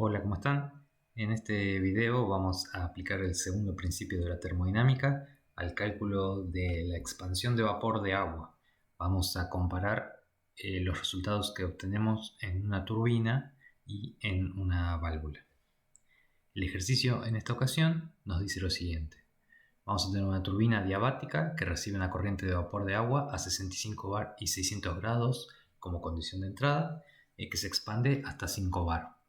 Hola, ¿cómo están? En este video vamos a aplicar el segundo principio de la termodinámica al cálculo de la expansión de vapor de agua. Vamos a comparar los resultados que obtenemos en una turbina y en una válvula. El ejercicio en esta ocasión nos dice lo siguiente. Vamos a tener una turbina adiabática que recibe una corriente de vapor de agua a 65 bar y 600 grados como condición de entrada y que se expande hasta 5 bar.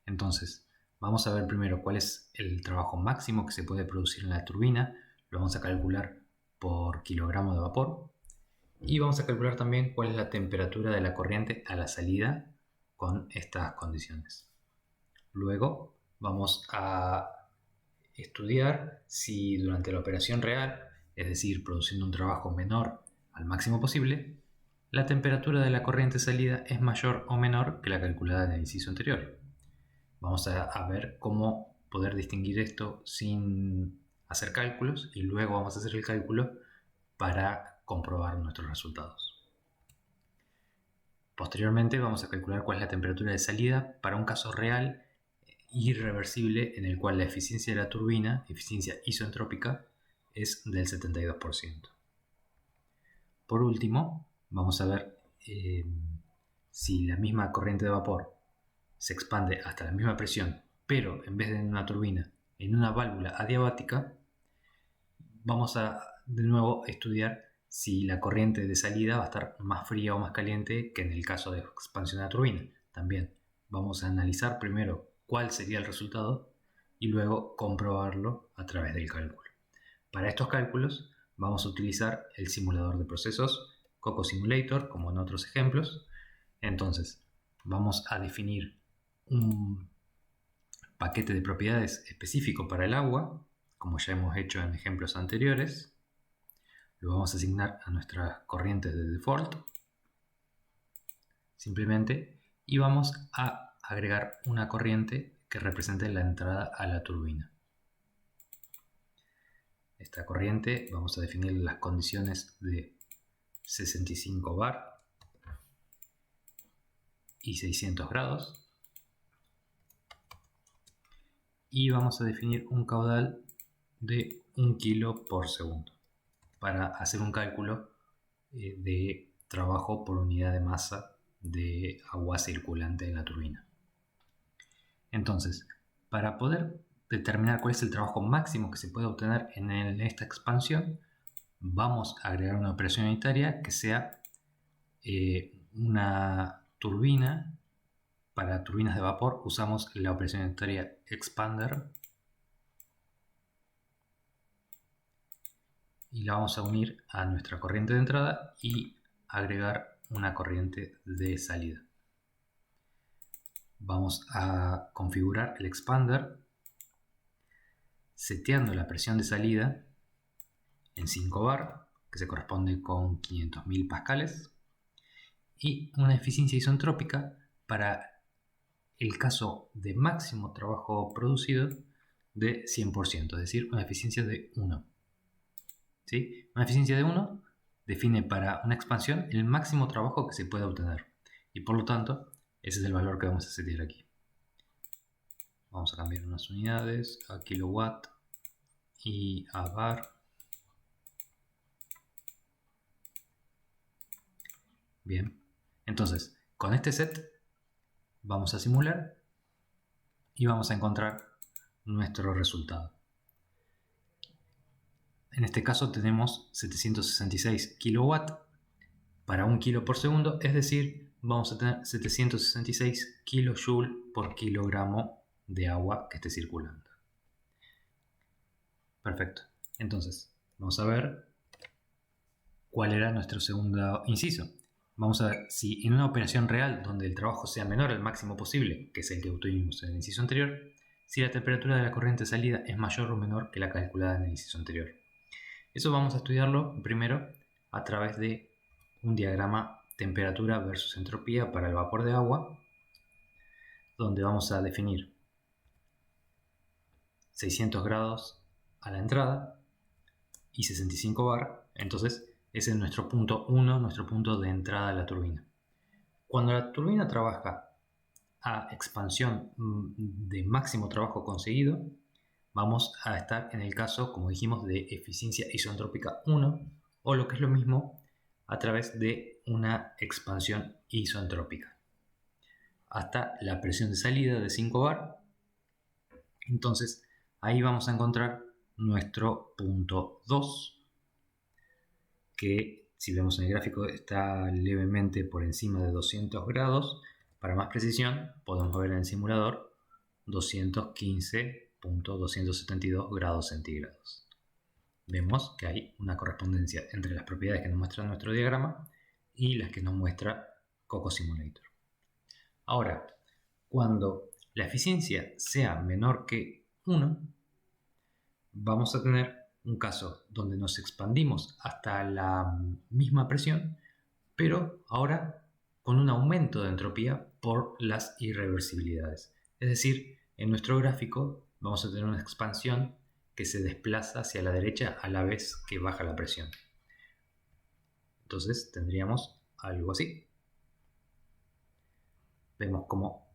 Entonces, vamos a ver primero cuál es el trabajo máximo que se puede producir en la turbina. Lo vamos a calcular por kilogramo de vapor. Y vamos a calcular también cuál es la temperatura de la corriente a la salida con estas condiciones. Luego vamos a estudiar si durante la operación real, es decir, produciendo un trabajo menor al máximo posible, la temperatura de la corriente salida es mayor o menor que la calculada en el inciso anterior. Vamos a ver cómo poder distinguir esto sin hacer cálculos y luego vamos a hacer el cálculo para comprobar nuestros resultados. Posteriormente vamos a calcular cuál es la temperatura de salida para un caso real irreversible en el cual la eficiencia de la turbina, eficiencia isoentrópica, es del 72%. Por último, vamos a ver si la misma corriente de vapor se expande hasta la misma presión, pero en vez de en una turbina, en una válvula adiabática, vamos a de nuevo estudiar si la corriente de salida va a estar más fría o más caliente que en el caso de expansión de la turbina. También vamos a analizar primero cuál sería el resultado y luego comprobarlo a través del cálculo. Para estos cálculos vamos a utilizar el simulador de procesos Coco Simulator, como en otros ejemplos. Entonces, vamos a definir un paquete de propiedades específico para el agua, como ya hemos hecho en ejemplos anteriores. Lo vamos a asignar a nuestras corrientes de default, simplemente, y vamos a agregar una corriente que represente la entrada a la turbina. Esta corriente vamos a definir las condiciones de 65 bar y 600 grados. Y vamos a definir un caudal de 1 kilo por segundo para hacer un cálculo de trabajo por unidad de masa de agua circulante en la turbina. Entonces, para poder determinar cuál es el trabajo máximo que se puede obtener en esta expansión, vamos a agregar una operación unitaria que sea una turbina. Para turbinas de vapor usamos la operación unitaria expander y la vamos a unir a nuestra corriente de entrada y agregar una corriente de salida. Vamos a configurar el expander seteando la presión de salida en 5 bar, que se corresponde con 500.000 pascales, y una eficiencia isentrópica para el caso de máximo trabajo producido de 100%, es decir, una eficiencia de 1. ¿Sí? Una eficiencia de 1 define para una expansión el máximo trabajo que se pueda obtener y por lo tanto ese es el valor que vamos a setear aquí. Vamos a cambiar unas unidades a kilowatt y a bar. Bien, entonces con este set vamos a simular y vamos a encontrar nuestro resultado. En este caso tenemos 766 kilowatt para 1 kilo por segundo, es decir, vamos a tener 766 kilojoule por kilogramo de agua que esté circulando. Perfecto. Entonces, vamos a ver cuál era nuestro segundo inciso. Vamos a ver si en una operación real donde el trabajo sea menor al máximo posible, que es el que obtuvimos en el inciso anterior, si la temperatura de la corriente de salida es mayor o menor que la calculada en el inciso anterior. Eso vamos a estudiarlo primero a través de un diagrama temperatura versus entropía para el vapor de agua, donde vamos a definir 600 grados a la entrada y 65 bar. Entonces ese es nuestro punto 1, nuestro punto de entrada a la turbina. Cuando la turbina trabaja a expansión de máximo trabajo conseguido, vamos a estar en el caso, como dijimos, de eficiencia isentrópica 1, o lo que es lo mismo, a través de una expansión isentrópica, hasta la presión de salida de 5 bar. Entonces, ahí vamos a encontrar nuestro punto 2, que si vemos en el gráfico está levemente por encima de 200 grados. Para más precisión, podemos ver en el simulador 215.272 grados centígrados. Vemos que hay una correspondencia entre las propiedades que nos muestra nuestro diagrama y las que nos muestra Coco Simulator. Ahora, cuando la eficiencia sea menor que 1, vamos a tener un caso donde nos expandimos hasta la misma presión, pero ahora con un aumento de entropía por las irreversibilidades. Es decir, en nuestro gráfico vamos a tener una expansión que se desplaza hacia la derecha a la vez que baja la presión. Entonces tendríamos algo así. Vemos como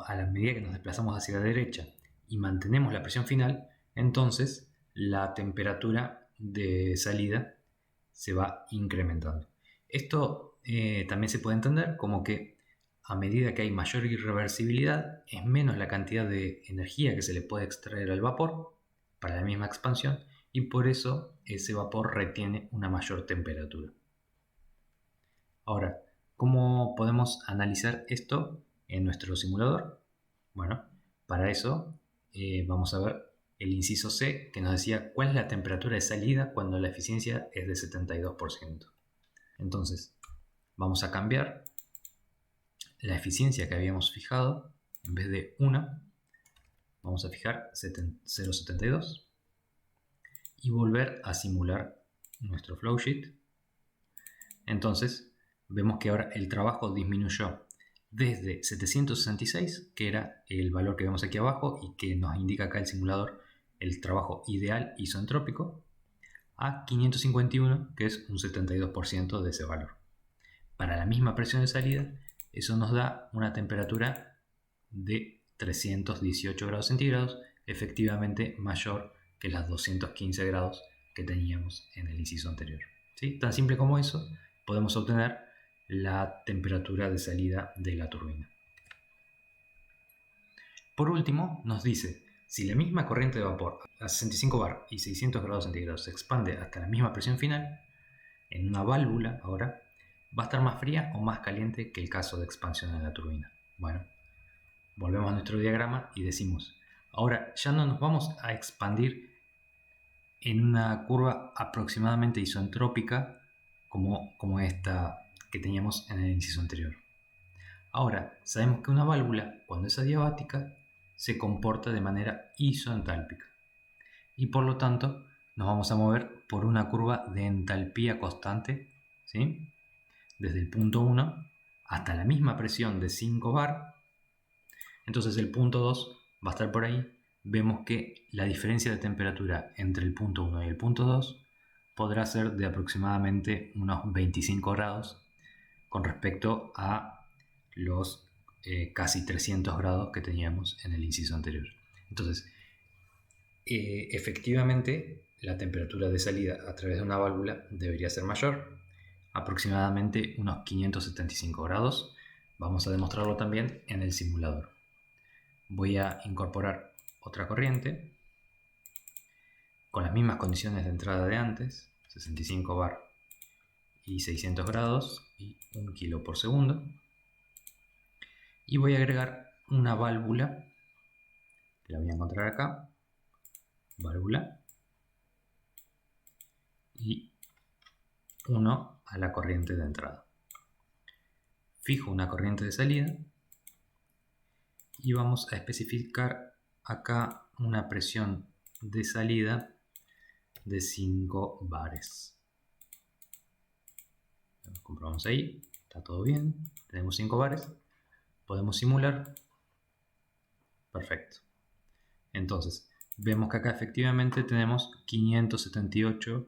a la medida que nos desplazamos hacia la derecha y mantenemos la presión final, entonces la temperatura de salida se va incrementando. Esto también se puede entender como que a medida que hay mayor irreversibilidad, es menos la cantidad de energía que se le puede extraer al vapor para la misma expansión, y por eso ese vapor retiene una mayor temperatura. Ahora, ¿cómo podemos analizar esto en nuestro simulador? Bueno, para eso vamos a ver el inciso C, que nos decía cuál es la temperatura de salida cuando la eficiencia es de 72%. Entonces, vamos a cambiar la eficiencia que habíamos fijado. En vez de 1, vamos a fijar 0,72 y volver a simular nuestro flowsheet. Entonces, vemos que ahora el trabajo disminuyó desde 766, que era el valor que vemos aquí abajo y que nos indica acá el simulador el trabajo ideal isentrópico, a 551, que es un 72% de ese valor. Para la misma presión de salida, eso nos da una temperatura de 318 grados centígrados, efectivamente mayor que las 215 grados que teníamos en el inciso anterior. ¿Sí? Tan simple como eso, podemos obtener la temperatura de salida de la turbina. Por último, nos dice, si la misma corriente de vapor a 65 bar y 600 grados centígrados se expande hasta la misma presión final, en una válvula ahora, ¿va a estar más fría o más caliente que el caso de expansión en la turbina? Bueno, volvemos a nuestro diagrama y decimos, ahora ya no nos vamos a expandir en una curva aproximadamente isentrópica como esta que teníamos en el inciso anterior. Ahora, sabemos que una válvula, cuando es adiabática, se comporta de manera isoentálpica y por lo tanto nos vamos a mover por una curva de entalpía constante, ¿sí? Desde el punto 1 hasta la misma presión de 5 bar. Entonces el punto 2 va a estar por ahí. Vemos que la diferencia de temperatura entre el punto 1 y el punto 2 podrá ser de aproximadamente unos 25 grados con respecto a los casi 300 grados que teníamos en el inciso anterior. Entonces, efectivamente, la temperatura de salida a través de una válvula debería ser mayor, aproximadamente unos 575 grados. Vamos a demostrarlo también en el simulador. Voy a incorporar otra corriente con las mismas condiciones de entrada de antes, 65 bar y 600 grados y 1 kilo por segundo. Y voy a agregar una válvula, que la voy a encontrar acá, válvula, y 1 a la corriente de entrada. Fijo una corriente de salida y vamos a especificar acá una presión de salida de 5 bares. Lo comprobamos ahí, está todo bien, tenemos 5 bares, podemos simular, perfecto. Entonces, vemos que acá efectivamente tenemos 578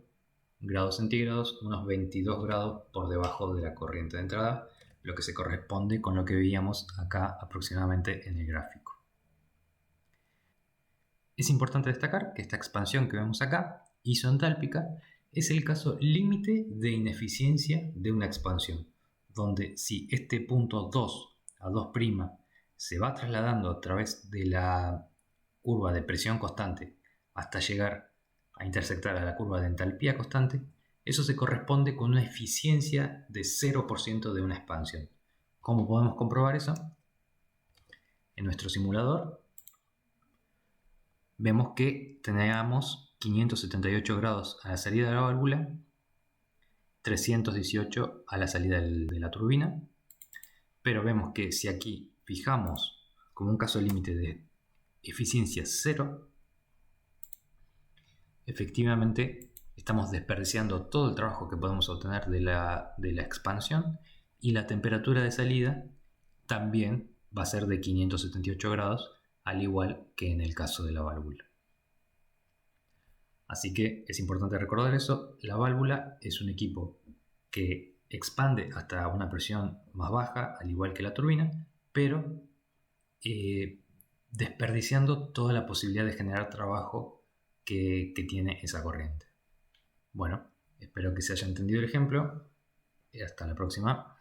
grados centígrados, unos 22 grados por debajo de la corriente de entrada, lo que se corresponde con lo que veíamos acá aproximadamente en el gráfico. Es importante destacar que esta expansi' que vemos acá, isoentálpica, es el caso límite de ineficiencia de una expansión, donde si este punto 2 a 2' se va trasladando a través de la curva de presión constante hasta llegar a intersectar a la curva de entalpía constante, eso se corresponde con una eficiencia de 0% de una expansión. ¿Cómo podemos comprobar eso? En nuestro simulador vemos que tenemos 578 grados a la salida de la válvula, 318 a la salida de la turbina, pero vemos que si aquí fijamos como un caso límite de eficiencia 0, efectivamente estamos desperdiciando todo el trabajo que podemos obtener de la expansión, y la temperatura de salida también va a ser de 578 grados, al igual que en el caso de la válvula. Así que es importante recordar eso. La válvula es un equipo que expande hasta una presión más baja, al igual que la turbina, pero desperdiciando toda la posibilidad de generar trabajo que tiene esa corriente. Bueno, espero que se haya entendido el ejemplo. Hasta la próxima.